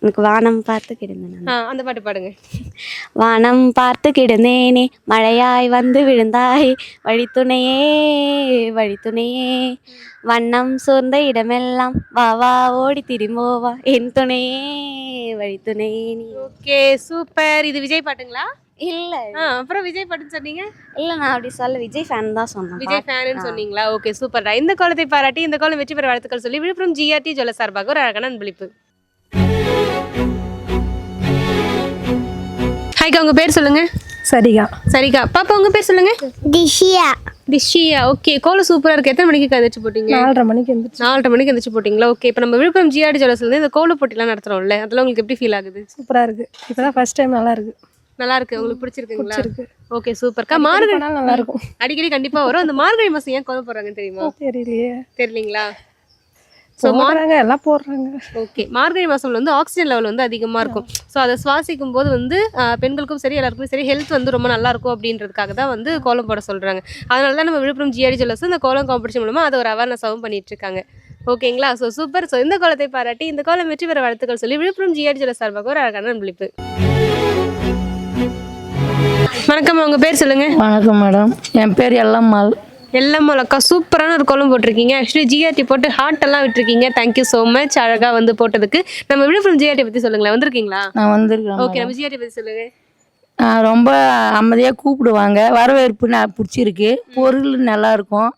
எனக்கு வானம் பார்த்து கிடந்தேன். அந்த பாட்டு பாடுங்க. வானம் பார்த்து கிடந்தேனே, மழையாய் வந்து விழுந்தாய், வழித்துணையே வழித்துணையே, வண்ணம் சோர்ந்த இடமெல்லாம் வா வா ஓடி திரும்போவா, என் துணையே வழித்துணையே நீ. Okay, super. இது விஜய் பாட்டுங்களா? இல்ல. அப்புறம் விஜய் பாட்டுன்னு சொன்னீங்க? இல்ல, நான் அப்படி சொல்ல, விஜய் ஃபேன் தான் சொன்னேன். விஜய் ஃபேன்னு சொன்னீங்களா? Okay, super. இந்த கோலத்தை பாராட்டி இந்த கோலம் வெற்றி பெற வாழ்த்துக்கள் சொல்லி விழுப்புரம் ஜிஆர்டி ஜுவல்லர்ஸ் சார்பாக ஒரு அழகான அன்பளிப்பு. ஹாய்க்கா, உங்க பேர் சொல்லுங்க. சரிகா. சரிக்கா. பாப்பா, உங்க பேர் சொல்லுங்க. திஷியா. திஷியா. ஓகே, கோலம் சூப்பரா இருக்கு. எத்தனை மணிக்கு எந்திரிச்சு போட்டீங்க? 4:30 மணிக்கு எந்திரிச்சு. 4:30 மணிக்கு எந்திரிச்சு போட்டீங்களா? ஓகே, இப்போ நம்ம விழுப்புரம் ஜிஆர்டி ஜுவல்லர்ஸ்ல இருந்து இந்த கோல போட்டிலாம் நடத்துறோம்ல, அதெல்லாம் உங்களுக்கு எப்படி ஃபீல் ஆகுது? சூப்பரா இருக்கு. இப்பதான் ஃபர்ஸ்ட் டைம் நல்லா இருக்கு. நல்லா இருக்கு, உங்களுக்கு பிடிச்சிருக்குங்களா? பிடிச்சிருக்கு. ஓகே சூப்பர்க்கா. மார்கழி நல்லா இருக்கும். அடிக்கடி கண்டிப்பா வரும். அந்த மார்கழி மாசம் ஏன் கோலம் போடுறாங்கன்னு தெரியுமா? தெரியலையே. தெரியலீங்களா? ஸோ போடுறாங்க, எல்லாம் போடுறாங்க. ஓகே, மார்கழி மாதம் வந்து ஆக்சிஜன் லெவல் வந்து அதிகமாக இருக்கும். ஸோ அதை சுவாசிக்கும் போது வந்து பெண்களுக்கும் சரி எல்லாருக்குமே சரி ஹெல்த் வந்து ரொம்ப நல்லா இருக்கும் அப்படின்றதுக்காக தான் வந்து கோலம் போட சொல்கிறாங்க. அதனால தான் நம்ம விழுப்புரம் ஜிஆர்டி ஜுவல்லர்ஸ் இந்த கோலம் காம்படிஷன் மூலமாக அதை ஒரு அவேர்னஸாகவும் பண்ணிட்டு இருக்காங்க. ஓகேங்களா? So super. ஸோ இந்த கோலத்தை பாராட்டி இந்த கோலம் வெற்றி பெற வாழ்த்துக்கள் சொல்லி விழுப்புரம் ஜிஆர்டி ஜுவல்லர்ஸ் சார்பாக ஒரு அழகான அன்பளிப்பு. வணக்கம், உங்க பேர் சொல்லுங்க. வணக்கம் மேடம், என் பேர் எல்லம்மாள். எல்லாம் அக்கா சூப்பரான ஒரு கோலம் போட்டிருக்கீங்க. ஆக்சுவலி ஜிஆர்டி போட்டு ஹார்ட் எல்லாம் விட்டுருக்கீங்க. தேங்க்யூ ஸோ மச் அழகா வந்து போட்டதுக்கு. நம்ம விழுப்புரம் ஜிஆர்டி பத்தி சொல்லுங்களேன். வந்திருக்கீங்களா? நான் வந்திருக்கேன். ஓகே, நம்ம ஜிஆர்டி பத்தி சொல்லுங்க. ரொம்ப அமைதியாக கூப்பிடுவாங்க, வரவேற்பு பிடிச்சிருக்கு, பொருள் நல்லா இருக்கும்,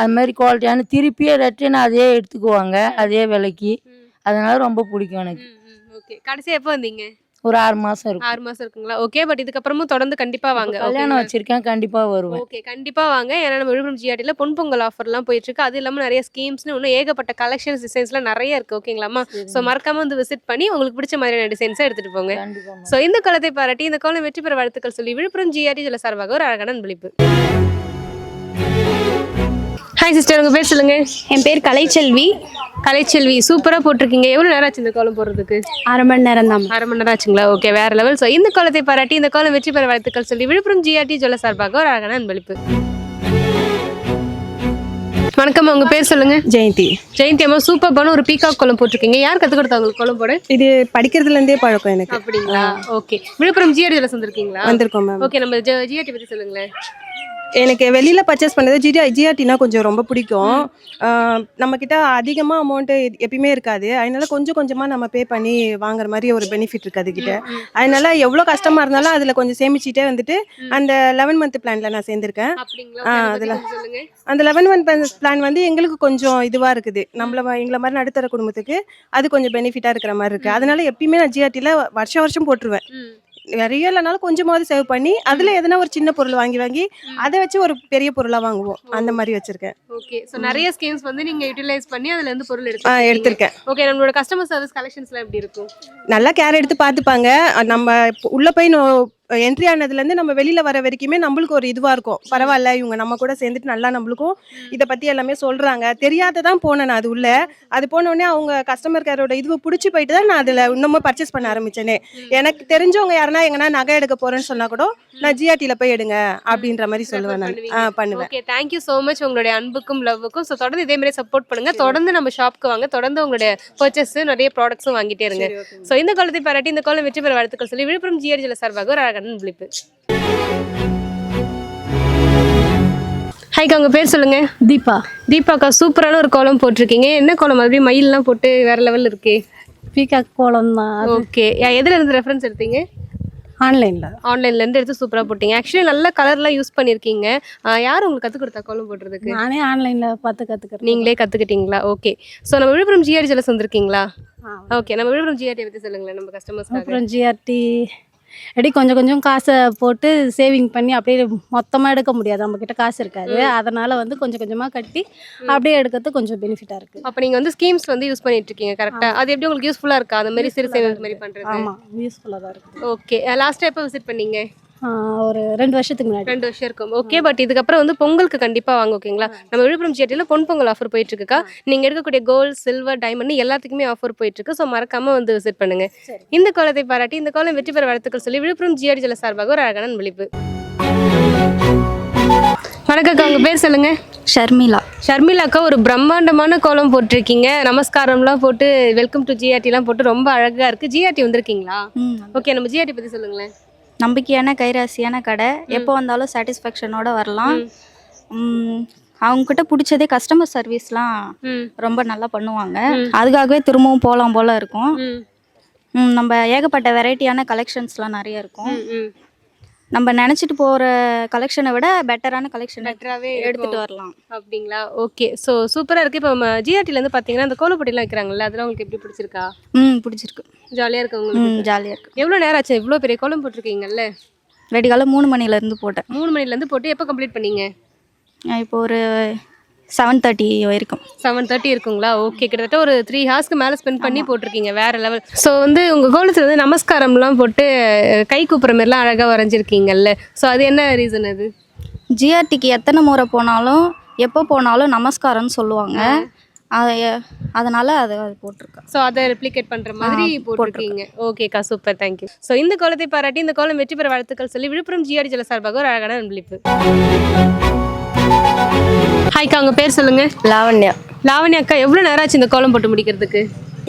அது மாதிரி குவாலிட்டியான திருப்பியே ரிட்டர்ன் அதே எடுத்துக்குவாங்க அதே விலைக்கு. அதனால ரொம்ப பிடிக்கும் எனக்கு. ஓகே, கடைசியா எப்போ வந்தீங்க? ஒரு 6 மாதம் இருக்கும். 6 மாசம் இருக்குங்களா? ஓகே, பட் இதுக்கப்புறமும் தொடர்ந்து கண்டிப்பா வாங்க. கல்யாணம் வச்சிருக்கேன், கண்டிப்பாக வருவேன். ஓகே, கண்டிப்பா வாங்க. ஏன்னா நம்ம விழுப்புரம் ஜிஆர்டியில் பொன்பொங்கல் ஆஃபர்லாம் போயிட்டு இருக்கு. அது இல்லாமல் நிறைய ஸ்கீம்ஸ்னு இன்னும் ஏகப்பட்ட கலெக்ஷன்ஸ் டிசைன்ஸ்லாம் நிறைய இருக்கு. ஓகேங்களாம்மா? ஸோ மறக்காம வந்து விசிட் பண்ணி உங்களுக்கு பிடிச்ச மாதிரியான டிசைன்ஸை எடுத்துட்டு போங்க. கண்டிப்பாக. ஸோ இந்த கோலத்தை பாராட்டி இந்த கோலம் வெற்றி பெற வாழ்த்துக்கள் சொல்லி விழுப்புரம் ஜிஆர்டி ஜுவல்லர்ஸ் சார்பாக ஒரு அழகான அன்பளிப்பு. ஹாய் சிஸ்டர், உங்க பேர் சொல்லுங்க. என் பேர் கலைச்செல்வி. கலைச்செல்வி, சூப்பரா போட்டிருக்கீங்க. எவ்வளவு நேரம் ஆச்சு இந்த கோலம் போடுறதுக்கு? 1/2 மணி நேரம் தான். 1/2 மணி நேரம் ஆச்சுங்களா? ஓகே, வேற லெவல். ஸோ இந்த கோலத்தை பாராட்டி இந்த கோலம் வெற்றி பெற வாழ்த்துக்கள் சொல்லி விழுப்புரம் ஜிஆர்டி ஜுவல்லர்ஸ் சார்பாக ஒரு அழகான அன்பளிப்பு. வணக்கம், உங்க பேர் சொல்லுங்க. ஜெயந்தி. ஜெயந்தி அம்மா, சூப்பரான ஒரு பீகாக் கோலம் போட்டிருக்கீங்க. யார் கத்து கொடுத்தா உங்களுக்கு கோலம் போட? இது படிக்கிறதுலேருந்தே பழக்கம் எனக்கு. அப்படிங்களா? ஓகே, விழுப்புரம் ஜிஆர்டி ஜுவல்லர்ஸ் வந்திருக்கீங்களா? வந்திருக்கோம் மேம். ஓகே, நம்ம ஜிஆர்டி பத்தி சொல்லுங்களேன். எனக்கு வெளியில் பர்ச்சேஸ் பண்ணுறது ஜிஆர்டினா கொஞ்சம் ரொம்ப பிடிக்கும். நம்மக்கிட்ட அதிகமாக அமௌண்ட்டு எப்பயுமே இருக்காது. அதனால கொஞ்சம் கொஞ்சமாக நம்ம பே பண்ணி வாங்குற மாதிரி ஒரு பெனிஃபிட் இருக்குது அதுக்கிட்ட. அதனால எவ்வளோ கஷ்டமாக இருந்தாலும் அதில் கொஞ்சம் சேமிச்சிட்டே வந்துட்டு அந்த 11 மந்த் பிளானில் நான் சேர்ந்துருக்கேன். அதில் அந்த 11 மந்த் பிளான் வந்து எங்களுக்கு கொஞ்சம் இதுவாக இருக்குது. எங்களை மாதிரி நடுத்தர குடும்பத்துக்கு அது கொஞ்சம் பெனிஃபிட்டாக இருக்கிற மாதிரி இருக்குது. அதனால எப்பயுமே நான் ஜிஆர்டியில் வருஷம் போட்டுருவேன். நிறைய இல்லைனாலும் கொஞ்சமாவது சேவ் பண்ணி அதில் எதனா ஒரு சின்ன பொருள் வாங்கி அதை வச்சு ஒரு பெரிய பொருளாக வாங்குவோம். அந்த மாதிரி வச்சிருக்கேன். ஓகே, ஸோ நிறைய ஸ்கீம்ஸ் வந்து நீங்க யூட்டிலைஸ் பண்ணி அதுல இருந்து பொருள் எடுத்திருக்கேன். ஓகே, நம்மளோட கஸ்டமர் சர்வீஸ் கலெக்ஷன்ஸ்லாம் எப்படி இருக்கும்? நல்லா கேர் எடுத்து பார்த்துப்பாங்க. நம்ம உள்ள போய் என்ட்ரி ஆனதுலேருந்து நம்ம வெளியில் வர வரைக்குமே நம்மளுக்கு ஒரு இதுவாக இருக்கும். பரவாயில்ல, இவங்க நம்ம கூட சேர்ந்துட்டு நல்லா நம்மளுக்கும் இதை பற்றி எல்லாமே சொல்கிறாங்க. தெரியாததான் போனேன் நான் அது உள்ள. அது போனோடனே அவங்க கஸ்டமர் கேரோட இதுவை பிடிச்சி போயிட்டு தான் நான் அதில் இன்னமும் பர்ச்சேஸ் பண்ண ஆரம்பித்தேனே. எனக்கு தெரிஞ்சவங்க யாருன்னா எங்கன்னா நகை எடுக்க போகிறேன்னு சொன்னால் கூட நான் ஜிஆர்டியில் போய் எடுங்க அப்படின்ற மாதிரி சொல்லுவேன். நான் பண்ணுவேன். ஓகே, தேங்க்யூ ஸோ மச் உங்களுடைய அன்புக்கும் லவ்வுக்கும். ஸோ தொடர்ந்து இதே மாதிரி சப்போர்ட் பண்ணுங்க. தொடர்ந்து நம்ம ஷாப்க்கு வாங்க. தொடர்ந்து உங்களுடைய பர்ச்சேஸ் நிறைய ப்ராடக்ட்ஸும் வாங்கிட்டே இருங்க. ஸோ இந்த கோலத்தை பாராட்டி இந்த கோலம் வெற்றி பெற வாழ்த்துக்கள் சொல்லி விழுப்புரம் ஜிஆர்டி ஜுவல்லர்ஸ் சார்பாக ஒரு அழகான அன்பளிப்பு. ஹாய்க்கா, உங்க பேர் சொல்லுங்க. தீபா. தீபாக்கா, சூப்பரான ஒரு கோலம் போட்டிருக்கீங்க. என்ன கோலம்? அப்படி மயில்லாம் போட்டு வேற லெவல் இருக்கே. பீகாக் கோலம் தான். ஓகே, எதுல இருந்து ரெஃபரன்ஸ் எடுத்தீங்க? ஆன்லைன்ல இருந்து எடுத்து சூப்பரா போட்டீங்க. ஆக்சுவலி நல்ல கலர்லாம் யூஸ் பண்ணிருக்கீங்க. யார் உங்களுக்கு கத்து கொடுத்தா கோலம் போடுறதுக்கு? நானே ஆன்லைன்ல பார்த்து கற்றுக்கிறேன். நீங்களே கத்துக்கிட்டீங்களா? ஓகே, ஸோ நம்ம விழுப்புரம் ஜிஆர்டி ஜுவல்லர்ஸ் வந்திருக்கீங்களா? ஓகே, நம்ம விழுப்புரம் ஜிஆர்டி பத்தி சொல்லுங்களேன் நம்ம கஸ்டமர்ஸ். அப்புறம் ஜிஆர்டி எப்படி கொஞ்சம் காசை போட்டு சேவிங் பண்ணி அப்படியே மொத்தமாக எடுக்க முடியாது, நம்மக்கிட்ட காசு இருக்காது. அதனால் வந்து கொஞ்சமாக கட்டி அப்படியே எடுக்கிறது கொஞ்சம் பெனிஃபிட்டாக இருக்குது. அப்போ நீங்கள் வந்து ஸ்கீம்ஸ் வந்து யூஸ் பண்ணிட்டு இருக்கீங்க கரெக்டாக? அது எப்படி உங்களுக்கு யூஸ்ஃபுல்லாக இருக்கா? அந்த மாதிரி சிறு சேவை மாதிரி பண்ணுறது? ஆமாம், யூஸ்ஃபுல்லாக தான் இருக்குது. ஓகே, லாஸ்ட்டாக எப்போ விசிட் பண்ணீங்க? ஒரு 2 வருஷத்துக்கு முன்னாடி. 2 வருஷம் இருக்கும். ஓகே, பட் இதுக்கப்புறம் வந்து பொங்கலுக்கு கண்டிப்பாக வாங்க. ஓகேங்களா? நம்ம விழுப்புரம் ஜிஆர்டியில் பொங்கல் ஆஃபர் போயிட்டு இருக்குக்கா. நீங்கள் எடுக்கக்கூடிய கோல்டு, சில்வர், டைமண்ட் எல்லாத்துக்குமே ஆஃபர் போயிட்டு இருக்கு. ஸோ மறக்காம வந்து விசிட் பண்ணுங்க. இந்த கோலத்தை பாராட்டி இந்த கோலம் வெற்றி பெற வாழ்த்துக்கள் சொல்லி விழுப்புரம் ஜிஆர்டி ஜுவல்லர்ஸ் சார்பாக ஒரு அழகான அன்பளிப்பு. வணக்கம்க்கா, உங்க பேர் சொல்லுங்க. ஷர்மிளா. ஷர்மிளாக்கா, ஒரு பிரம்மாண்டமான கோலம் போட்டிருக்கீங்க. நமஸ்காரம்லாம் போட்டு வெல்கம் டு ஜிஆர்டிலாம் போட்டு ரொம்ப அழகா இருக்கு. ஜிஆர்டி வந்திருக்கீங்களா? ஓகே, நம்ம ஜிஆர்டி பத்தி சொல்லுங்களேன். நம்பிக்கையான கைராசியான கடை. எப்போ வந்தாலும் சாட்டிஸ்ஃபேக்ஷனோட வரலாம். அவங்கக்கிட்ட பிடிச்சதே கஸ்டமர் சர்வீஸ்லாம் ரொம்ப நல்லா பண்ணுவாங்க. அதுக்காகவே திரும்பவும் போகலாம் போல இருக்கும். நம்ம ஏகப்பட்ட வெரைட்டியான கலெக்ஷன்ஸ்லாம் நிறைய இருக்கும். நம்ம நினச்சிட்டு போகிற கலெக்ஷனை விட பெட்டரான கலெக்ஷன் எடுத்துகிட்டு வரலாம். அப்படிங்களா? ஓகே, ஸோ சூப்பராக இருக்குது. இப்போ நம்ம ஜிஆர்டிலேருந்து பார்த்தீங்கன்னா அந்த கோலப்பொட்டிலாம் வைக்கிறாங்கல்ல, அதெல்லாம் உங்களுக்கு எப்படி பிடிச்சிருக்கா? பிடிச்சிருக்கு. ஜாலியாக இருக்கு உங்களுக்கு? ஜாலியாக இருக்குது. எவ்வளோ நேரம் ஆச்சு இவ்வளோ பெரிய கோலம் போட்டிருக்கீங்கல்ல? வெடிகாலம் 3 மணிலேருந்து போட்டேன். 3 மணிலேருந்து போட்டு எப்போ கம்ப்ளீட் பண்ணீங்க? இப்போ ஒரு 7:30 வரைக்கும். 7:30 இருக்குங்களா? ஓகே, கிட்டத்தட்ட ஒரு 3 ஹார்ஸ்க்கு மேலே ஸ்பெண்ட் பண்ணி போட்டிருக்கீங்க, வேற லெவல். ஸோ வந்து உங்கள் கோலத்தில் வந்து நமஸ்காரம்லாம் போட்டு கை கூப்புற மாதிரிலாம் அழகாக வரைஞ்சிருக்கீங்கல்ல, ஸோ அது என்ன ரீசன் அது? ஜிஆர்டிக்கு எத்தனை முறை போனாலும் எப்போ போனாலும் நமஸ்காரம்னு சொல்லுவாங்க. அதனால் அது போட்டிருக்கேன். ஸோ அதை ரெப்ளிகேட் பண்ணுற மாதிரி போட்டிருக்கீங்க. ஓகேக்கா, சூப்பர், தேங்க்யூ. ஸோ இந்த கோலத்தை பாராட்டி இந்த கோலம் வெற்றி பெற வாழ்த்துக்கள் சொல்லி விழுப்புரம் ஜிஆர்டி ஜுவல்லர்ஸ் சார்பாக ஒரு அழகான அன்பளிப்பு. ஹாய்க்கா, உங்கள் பேர் சொல்லுங்கள். லாவண்யா. லாவண்யா அக்கா, எவ்வளோ நேரம் ஆச்சு இந்த கோலம் போட்டு முடிக்கிறதுக்கு?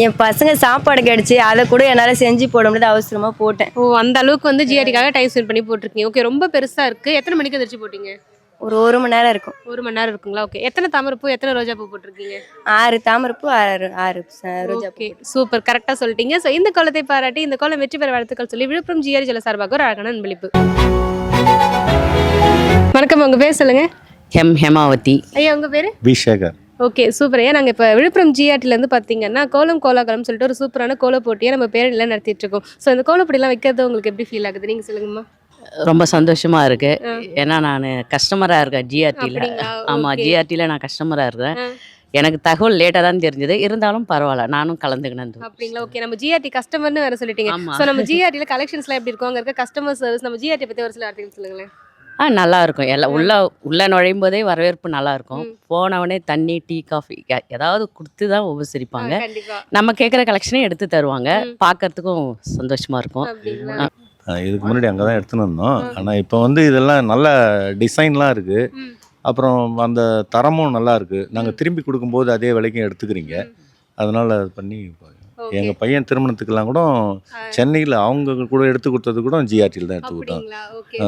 என் பசங்க சாப்பாடு கிடச்சி அதை கூட என்னால் செஞ்சு போட முடியாது, அவசரமாக போட்டேன். ஓ, அந்த அளவுக்கு வந்து ஜிஆர்டிக்காக டைம் ஸ்பெண்ட் பண்ணி போட்டிருக்கீங்க. ஓகே, ரொம்ப பெருசாக இருக்குது. எத்தனை மணிக்கு எதிர்த்து போட்டீங்க? ஒரு மணி நேரம் இருக்கும். 1 மணி நேரம் இருக்குங்களா? ஓகே, எத்தனை தாமரைப்பூ எத்தனை ரோஜா பூ போட்டிருக்கீங்க? 6 தாமரைப்பூ, 6 ரோஜா பூ. ஓகே, சூப்பர், கரெக்டாக சொல்லிட்டீங்க. ஸோ இந்த கோலத்தை பாராட்டி இந்த கோலம் வெற்றி பெற வாழ்த்துக்கள் சொல்லி விழுப்புரம் ஜிஆர்டி ஜுவல்லர்ஸ் சார்பாக ஒரு அழகான அன்பளிப்பு. வணக்கம், உங்கள் பேர் சொல்லுங்கள். ஹேமாவதி. ஐயா, உங்கள் பேர்? விஷேகர். Okay, super. ஏன் நாங்கள் இப்போ விழுப்புரம் ஜிஆர்டிலேருந்து பார்த்தீங்கன்னா கோலம் கோலாகலம் சொல்லிட்டு ஒரு சூப்பரான கோல போட்டியை நம்ம பேரில் நடத்திட்டு இருக்கோம். ஸோ இந்த கோலப்பொடியெல்லாம் வைக்கிறது உங்களுக்கு எப்படி ஃபீல் ஆகுது? நீங்கள் சொல்லுங்கம்மா. ரொம்ப சந்தோஷமா இருக்கு. ஏன்னா நான் கஸ்டமராக இருக்கேன் ஜிஆர்டியில். ஆமாம், ஜிஆர்டியில் நான் கஸ்டமராக இருக்கேன். எனக்கு தகவல் லேட்டாக தான் தெரிஞ்சது, இருந்தாலும் பரவாயில்ல, நானும் கலந்துக்கினேன். அப்படிங்களா? ஓகே, நம்ம ஜிஆர்டி கஸ்டமர்னு வேறு சொல்லிட்டீங்க. ஸோ நம்ம ஜிஆர்டியில் கலெக்ஷன்ஸ்லாம் எப்படி இருக்கும், அங்கே இருக்க கஸ்டமர் சர்வீஸ், நம்ம ஜிஆர்டி பற்றி ஒரு சில வார்த்தைகள் சொல்லுங்களேன். நல்லா இருக்கும். எல்லாம் உள்ள நுழையும் போதே வரவேற்பு நல்லா இருக்கும். போனவொடனே தண்ணி, டீ, காஃபி ஏதாவது கொடுத்து தான் உபசரிப்பாங்க. நம்ம கேட்குற கலெக்ஷனே எடுத்து தருவாங்க. பார்க்கறதுக்கும் சந்தோஷமா இருக்கும். இதுக்கு முன்னாடி அங்கே தான் எடுத்துன்னு வந்தோம். ஆனால் இப்போ வந்து இதெல்லாம் நல்ல டிசைன்லாம் இருக்குது. அப்புறம் அந்த தரமும் நல்லா இருக்குது. நாங்கள் திரும்பி கொடுக்கும்போது அதே விலைக்கும் எடுத்துக்கிறீங்க. அதனால் அது பண்ணி எங்கள் பையன் திருமணத்துக்கெல்லாம் கூட சென்னையில் அவங்க கூட எடுத்து கொடுத்தது கூட ஜிஆர்டியில் தான் எடுத்து கொடுத்தோம்.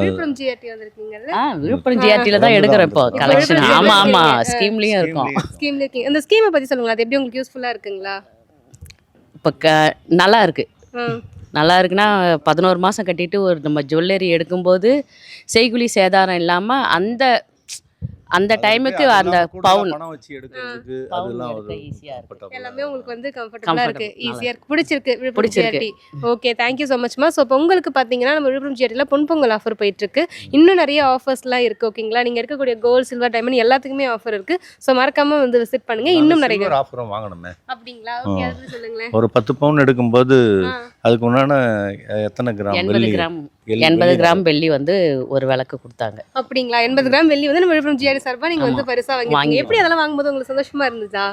விழுப்புரம் ஜிஆர்டி வந்திருக்கீங்கல்ல? விழுப்புரம் ஜிஆர்டியில் தான் எடுக்கிறோம் இப்போ கலெக்ஷன். ஆமாம், ஸ்கீம்லேயும் இருக்கும். ஸ்கீம்ல இருக்கீங்க. அந்த ஸ்கீமை பற்றி சொல்லுங்களா, அது எப்படி உங்களுக்கு யூஸ்ஃபுல்லாக இருக்குங்களா? இப்போ நல்லா இருக்குது. நல்லா இருக்குன்னா 11 மாதம் கட்டிட்டு ஒரு நம்ம ஜுவல்லரி எடுக்கும்போது செய்குலி சேதாரம் இல்லாமல் அந்த டைமுக்கு அந்த பவுன் பணம் வச்சு எடுக்கிறதுக்கு அதெல்லாம் ஈஸியாக இருக்கும். எல்லாமே உங்களுக்கு வந்து கம்ஃபர்டபுளாக இருக்குது, ஈஸியாக இருக்குது, பிடிச்சிருக்கு Villupuram GRT. Okay, thank you so மச்மா. ஸோ இப்போ உங்களுக்கு பார்த்தீங்கன்னா நம்ம விழுப்புரம் ஜிஆர்டியில் பொன்பொங்கல் ஆஃபர் போயிட்டுருக்கு. இன்னும் நிறைய ஆஃபர்ஸ்லாம் இருக்குது. ஓகேங்களா? நீங்கள் இருக்கக்கூடிய கோல்டு, சில்வர், டைமண்ட் எல்லாத்துக்குமே ஆஃபர் இருக்குது. ஸோ மறக்காமல் வந்து விசிட் பண்ணுங்கள். இன்னும் நிறைய ஆஃபரும் வாங்கணுமே. அப்படிங்களா? ஓகே, அது சொல்லுங்களேன். ஒரு 10 பவுன் எடுக்கும்போது அதுக்கு உண்டான எத்தனை கிராம் 80 கிராம் வெள்ளி வந்து ஒரு விளக்கு கொடுத்தாங்க. அப்படிங்களா? 80 கிராம் வெள்ளி வந்து நம்ம விழுப்புரம் ஜிஆர்டி சார்பா நீங்க வந்து பரிசா வாங்கிருக்கீங்க. எப்படி அதெல்லாம் வாங்கும்போது உங்களுக்கு சந்தோஷமா இருந்துச்சா?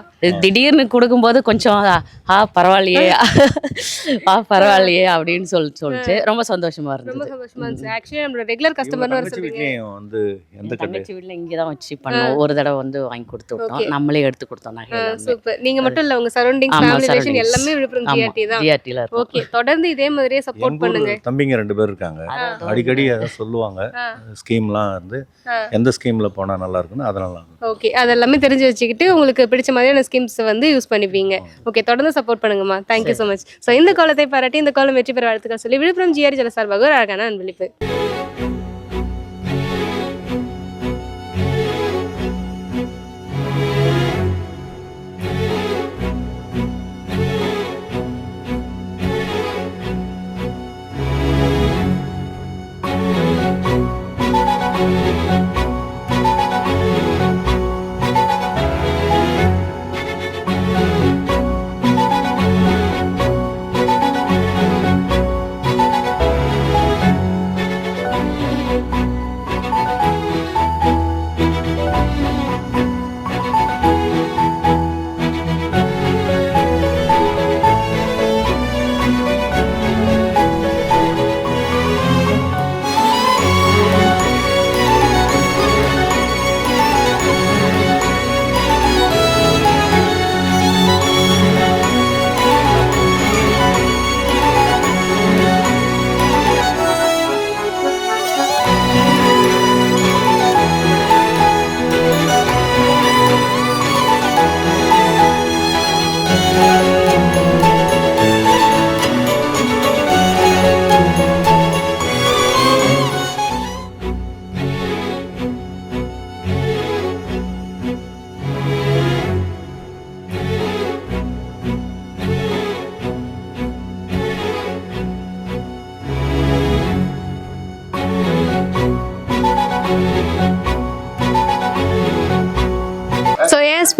திடீர்னு கொடுக்கும்போது கொஞ்சம் பரவாயில்லையே பரவாயில்லையே அப்படின்னு சொல்லிச்சு ரொம்ப சந்தோஷமா இருந்துச்சு. ரொம்ப சந்தோஷமா இருந்துச்சு. ஆக்சுவலி நம்ம ரெகுலர் கஸ்டமர்னு வர சொல்றீங்க. வந்து எந்த தங்கச்சி வீட்ல இங்க தான் வச்சு பண்ணோம். ஒரு தடவை வந்து வாங்கி கொடுத்து விட்டோம், நம்மளே எடுத்து கொடுத்தோம். சூப்பர். நீங்க மட்டும் இல்ல, உங்க சரௌண்டிங்ஸ், ஃபேமிலி ரிலேஷன் எல்லாமே விழுப்புரம் ஜிஆர்டி தான். ஜிஆர்டில இருக்கு. ஓகே, தொடர்ந்து இதே மாதிரியே சப்போர்ட் பண்ணுங்க. தம்பிங்க 2 பேர் இருக்காங்க. அடிக்கடி அதை சொல்லுவாங்க. ஸ்கீம்லாம் வந்து எந்த ஸ்கீம்ல போனா நல்லா இருக்குன்னு அதனால. ஓகே, அதெல்லாமே தெரிஞ்சு வச்சுக்கிட்டு உங்களுக்கு பிடிச்ச மாதிரியான ஸ்கீம்ஸ் வந்து யூஸ் பண்ணிப்பீங்க. ஓகே, தொடர்ந்து சப்போர்ட் பண்ணுங்கம்மா. Thank you so much. ஸோ இந்த கோலத்தை பாராட்டி இந்த கோலம் வெற்றி பெற வாழ்த்துக்கள் சொல்லி விழுப்புரம் ஜிஆர்டி ஜுவல்லர்ஸ் சார்பாக ஒரு அழகான அன்பளிப்பு.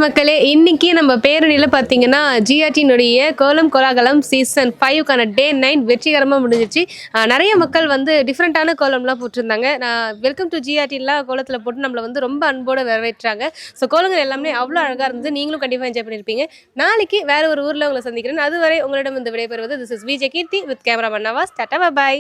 மக்களே, இன்னைக்கு நம்ம பேரணியில் பார்த்தீங்கன்னா ஜிஆர்டியினுடைய கோலம் கோலாகலம் சீசன் 5க்கான டே 9 வெற்றிகரமாக முடிஞ்சிச்சு. நிறைய மக்கள் வந்து டிஃப்ரெண்ட்டான கோலம்லாம் போட்டிருந்தாங்க. நான் வெல்கம் டு ஜிஆர்டிலாம் கோலத்தில் போட்டு நம்மளை வந்து ரொம்ப அன்போடு வரவேற்றாங்க. ஸோ கோலங்கள் எல்லாமே அவ்வளோ அழகாக இருந்தது. நீங்களும் கண்டிப்பாக என்ஜாய் பண்ணியிருப்பீங்க. நாளைக்கு வேற ஒரு ஊரில் உங்களை சந்திக்கிறேன். அதுவரை உங்களிடம் இந்த விடைபெறுவது this is Vijay Keerthi with camera Nawaz. Tata bye.